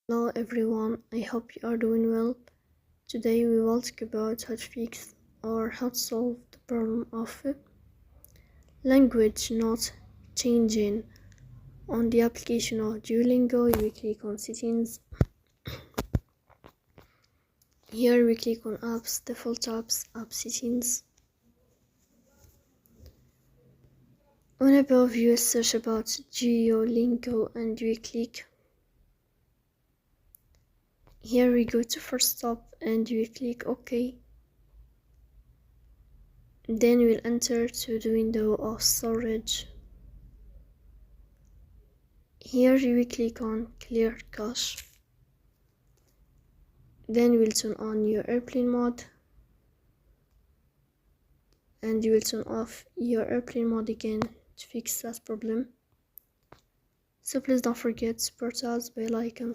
Hello everyone, I hope you are doing well. Today we will talk about how to fix or how to solve the problem of language not changing. On the application of Duolingo, you click on settings. Here we click on apps, default apps, app settings. On above you search about Duolingo and we click. Here we go to first stop and we click OK. Then we'll enter to the window of storage. Here you will click on clear cache. Then you will turn on your airplane mode and you will turn off your airplane mode again to fix that problem. So please don't forget to support us by liking.